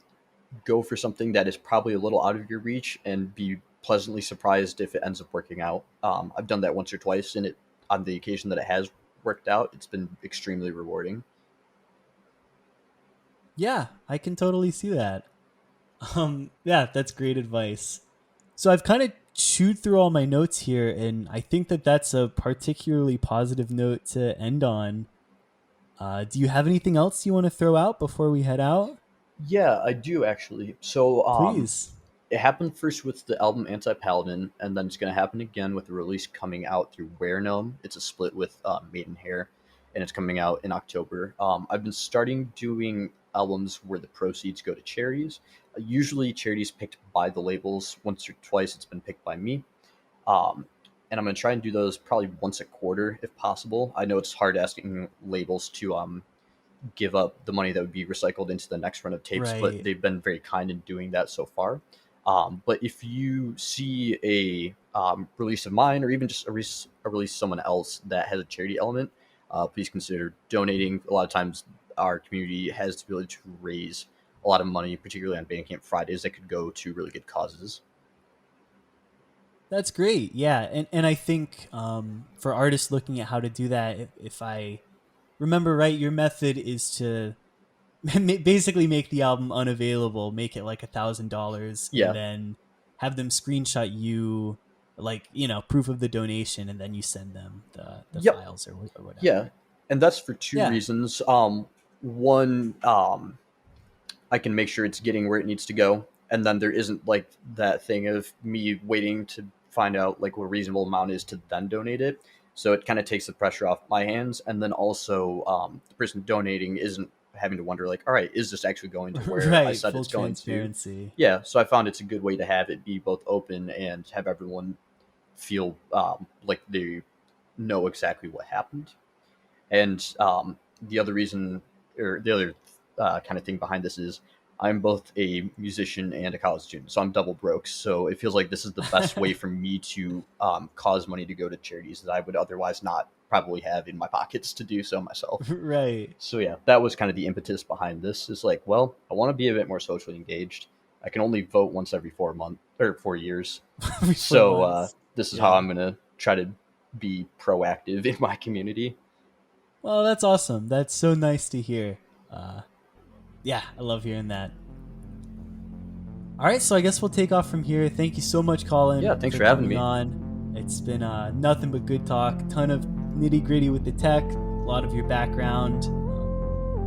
go for something that is probably a little out of your reach and be pleasantly surprised if it ends up working out. I've done that once or twice, and it on the occasion that it has worked out, it's been extremely rewarding. Yeah, I can totally see that. Yeah, that's great advice. So I've kind of chewed through all my notes here, and I think that that's a particularly positive note to end on. Do you have anything else you want to throw out before we head out? Yeah, I do actually. So Please. it happened first with the album Anti-Paladin, and then it's going to happen again with the release coming out through Where Gnome. It's a split with Maidenhair, and it's coming out in October. I've been starting doing albums where the proceeds go to charities. Usually, charities picked by the labels. Once or twice, it's been picked by me. Um, and I'm going to try and do those probably once a quarter if possible. I know it's hard asking labels to give up the money that would be recycled into the next run of tapes, but Right. they've been very kind in doing that so far. But if you see a release of mine, or even just a release of someone else that has a charity element, please consider donating. A lot of times our community has the ability to raise a lot of money, particularly on Bandcamp Fridays, that could go to really good causes. That's great. Yeah. And I think for artists looking at how to do that, if I remember right, your method is to basically make the album unavailable, make it like $1,000, Yeah. and then have them screenshot you, like, proof of the donation, and then you send them the Yep. files or whatever. Yeah. And that's for two reasons. One, I can make sure it's getting where it needs to go. And then there isn't like that thing of me waiting to find out like what a reasonable amount is to then donate it. So it kind of takes the pressure off my hands. And then also the person donating isn't having to wonder like, all right, is this actually going to where Right, I said full it's going to? transparency. Yeah. So I found it's a good way to have it be both open and have everyone feel like they know exactly what happened. And the other reason, or the other kind of thing behind this is I'm both a musician and a college student, so I'm double broke. So it feels like this is the best way for me to cause money to go to charities that I would otherwise not probably have in my pockets to do so myself. Right. So yeah, that was kind of the impetus behind this. Is like, well, I want to be a bit more socially engaged. I can only vote once every 4 months or 4 years. So this is how I'm going to try to be proactive in my community. Well, that's awesome. That's so nice to hear. Yeah, I love hearing that. All right, so I guess we'll take off from here. Thank you so much, Colin. Yeah, thanks for having me on. It's been nothing but good talk. Ton of nitty gritty with the tech. A lot of your background,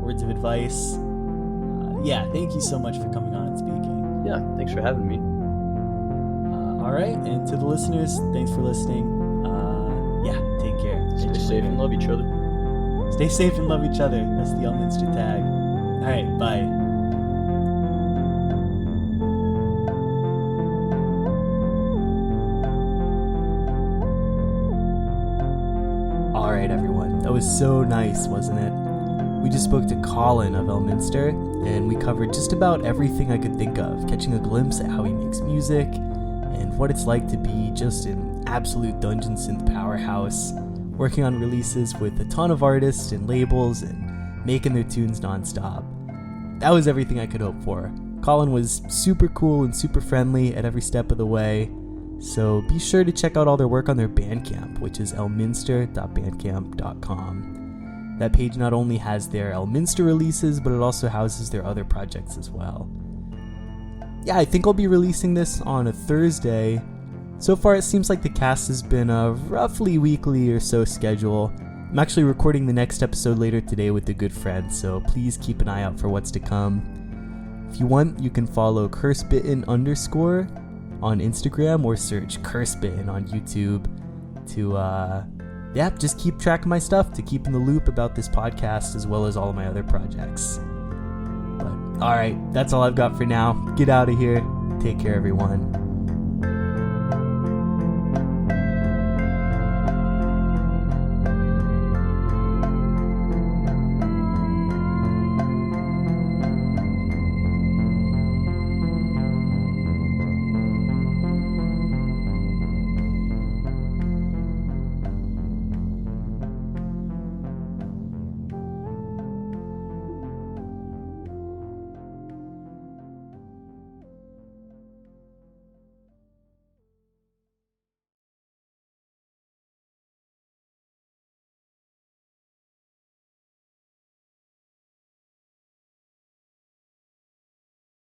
words of advice. Yeah, thank you so much for coming on and speaking. Yeah, thanks for having me. All right, and to the listeners, thanks for listening. Yeah, take care. Stay safe and love each other. Stay safe and love each other. That's the Elminster tag. All right, bye. All right, everyone. That was so nice, wasn't it? We just spoke to Colin of Elminster, and we covered just about everything I could think of, catching a glimpse at how he makes music and what it's like to be just an absolute dungeon synth powerhouse, working on releases with a ton of artists and labels and making their tunes nonstop. That was everything I could hope for. Colin was super cool and super friendly at every step of the way, so be sure to check out all their work on their Bandcamp, which is elminster.bandcamp.com. That page not only has their Elminster releases, but it also houses their other projects as well. Yeah, I think I'll be releasing this on a Thursday. So far, it seems like the cast has been a roughly weekly or so schedule. I'm actually recording the next episode later today with a good friend, so please keep an eye out for what's to come. If you want, you can follow Castbitten_ on Instagram or search Castbitten on YouTube to, just keep track of my stuff, to keep in the loop about this podcast as well as all of my other projects. But, alright, that's all I've got for now. Get out of here. Take care, everyone.